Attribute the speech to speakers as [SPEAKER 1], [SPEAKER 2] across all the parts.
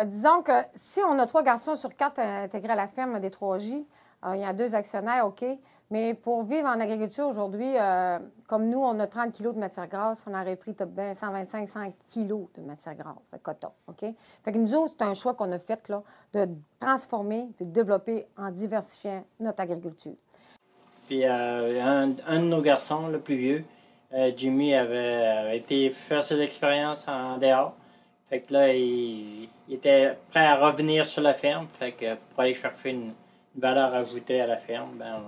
[SPEAKER 1] Disons que si on a 3 garçons sur 4 intégrés à la ferme des 3J, il y a 2 actionnaires, OK. Mais pour vivre en agriculture aujourd'hui, comme nous, on a 30 kilos de matière grasse, on aurait pris 125-100 kilos de matière grasse, de coton, OK? Fait que nous autres, c'est un choix qu'on a fait, là, de transformer et de développer en diversifiant notre agriculture.
[SPEAKER 2] Puis un de nos garçons, le plus vieux, Jimmy, avait été faire ses expériences en dehors. Fait que là, il était prêt à revenir sur la ferme. Fait que pour aller chercher une valeur ajoutée à la ferme, ben,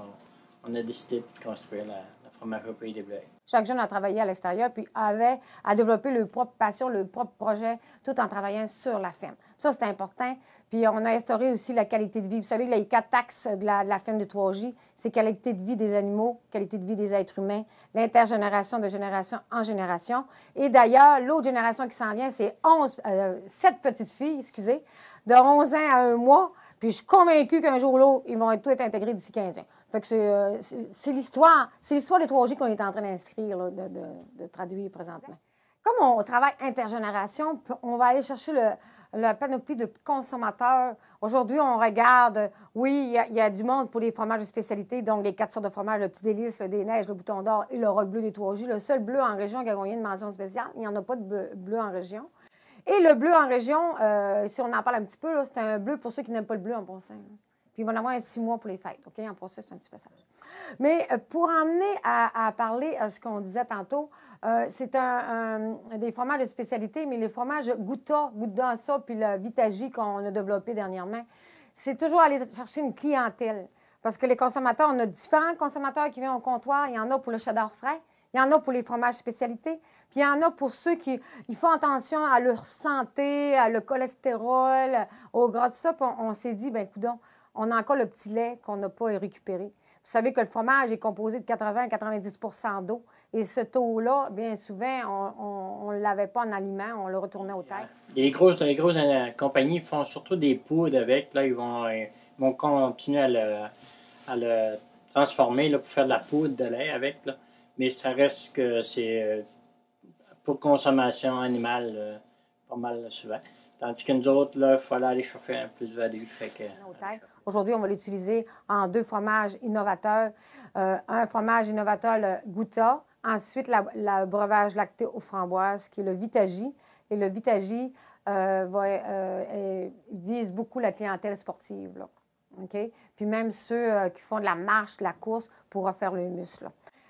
[SPEAKER 2] on a décidé de construire la fromagerie au Pays des Bleuets.
[SPEAKER 1] Chaque jeune a travaillé à l'extérieur puis avait à développer leur propre passion, leur propre projet, tout en travaillant sur la ferme. Ça, c'est important. Puis on a instauré aussi la qualité de vie. Vous savez, les 4 axes de la ferme de 3J, c'est qualité de vie des animaux, qualité de vie des êtres humains, l'intergénération de génération en génération. Et d'ailleurs, l'autre génération qui s'en vient, c'est 7 petites filles, excusez, de 11 ans à 1 mois. Puis je suis convaincue qu'un jour ou l'autre, ils vont tous être intégrés d'ici 15 ans. Fait que c'est l'histoire des 3J qu'on est en train d'inscrire, de traduire présentement. Comme on travaille intergénération, on va aller chercher la panoplie de consommateurs. Aujourd'hui, on regarde, oui, il y a du monde pour les fromages de spécialité, donc les 4 sortes de fromages, le petit délice, le des neiges, le bouton d'or et le rôle bleu des 3J. Le seul bleu en région qui a gagné une mention spéciale, il n'y en a pas de bleu en région. Et le bleu en région, si on en parle un petit peu, c'est un bleu pour ceux qui n'aiment pas le bleu en passant. Puis ils vont en avoir 6 mois pour les fêtes, OK? En passant, c'est un petit passage. Mais pour emmener à parler à ce qu'on disait tantôt, c'est des fromages de spécialité, mais les fromages Gouda ça, puis le Vitagi qu'on a développé dernièrement, c'est toujours aller chercher une clientèle. Parce que les consommateurs, on a différents consommateurs qui viennent au comptoir. Il y en a pour le cheddar frais, il y en a pour les fromages spécialités, puis il y en a pour ceux qui ils font attention à leur santé, à le cholestérol, au gras de ça. Puis on s'est dit, bien, coudonc, on a encore le petit lait qu'on n'a pas récupéré. Vous savez que le fromage est composé de 80-90 d'eau. Et ce taux-là, bien souvent, on ne l'avait pas en aliment, on le retournait aux terres.
[SPEAKER 2] Les grosses compagnies font surtout des poudres avec. Là, ils vont continuer à le transformer là, pour faire de la poudre de lait avec. Là. Mais ça reste que c'est pour consommation animale pas mal souvent. Tandis que nous autres, il fallait aller chercher un plus-value.
[SPEAKER 1] Aujourd'hui, on va l'utiliser en 2 fromages innovateurs. Un fromage innovateur, le Gouda. Ensuite, le breuvage lacté aux framboises, qui est le Vitagi. Et le Vitagi vise beaucoup la clientèle sportive. Là. Okay? Puis même ceux qui font de la marche, de la course, pour refaire le muscle.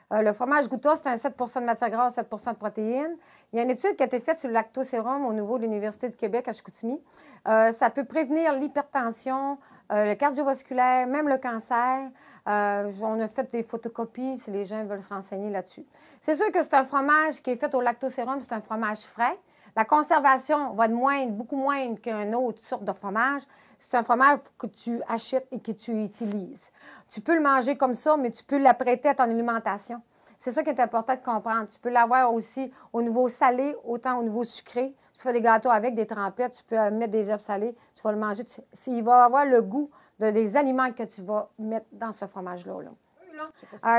[SPEAKER 1] Le fromage Gouda, c'est un 7 de matière grasse, 7 de protéines. Il y a une étude qui a été faite sur le lactosérum au niveau de l'Université du Québec à Chicoutimi. Ça peut prévenir l'hypertension, le cardiovasculaire, même le cancer. On a fait des photocopies si les gens veulent se renseigner là-dessus. C'est sûr que c'est un fromage qui est fait au lactosérum, c'est un fromage frais. La conservation va être beaucoup moindre qu'une autre sorte de fromage. C'est un fromage que tu achètes et que tu utilises. Tu peux le manger comme ça, mais tu peux l'apprêter à ton alimentation. C'est ça qui est important de comprendre. Tu peux l'avoir aussi au niveau salé, autant au niveau sucré. Tu fais des gâteaux avec, des trempettes, tu peux mettre des herbes salées, tu vas le manger. Il va avoir le goût des aliments que tu vas mettre dans ce fromage-là.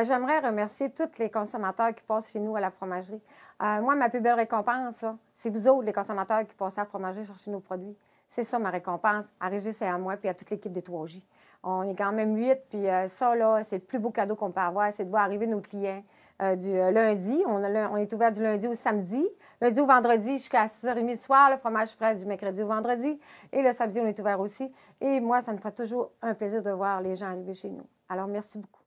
[SPEAKER 1] J'aimerais remercier tous les consommateurs qui passent chez nous à la fromagerie. Moi, ma plus belle récompense, c'est vous autres, les consommateurs qui passent à la fromagerie chercher nos produits. C'est ça ma récompense, à Régis et à moi, puis à toute l'équipe des 3J. On est quand même 8, puis ça, là, c'est le plus beau cadeau qu'on peut avoir, c'est de voir arriver nos clients du lundi. On est ouvert du lundi au samedi. Lundi au vendredi jusqu'à 6h30 le soir, le fromage frais du mercredi au vendredi. Et le samedi, on est ouvert aussi. Et moi, ça me fait toujours un plaisir de voir les gens arriver chez nous. Alors, merci beaucoup.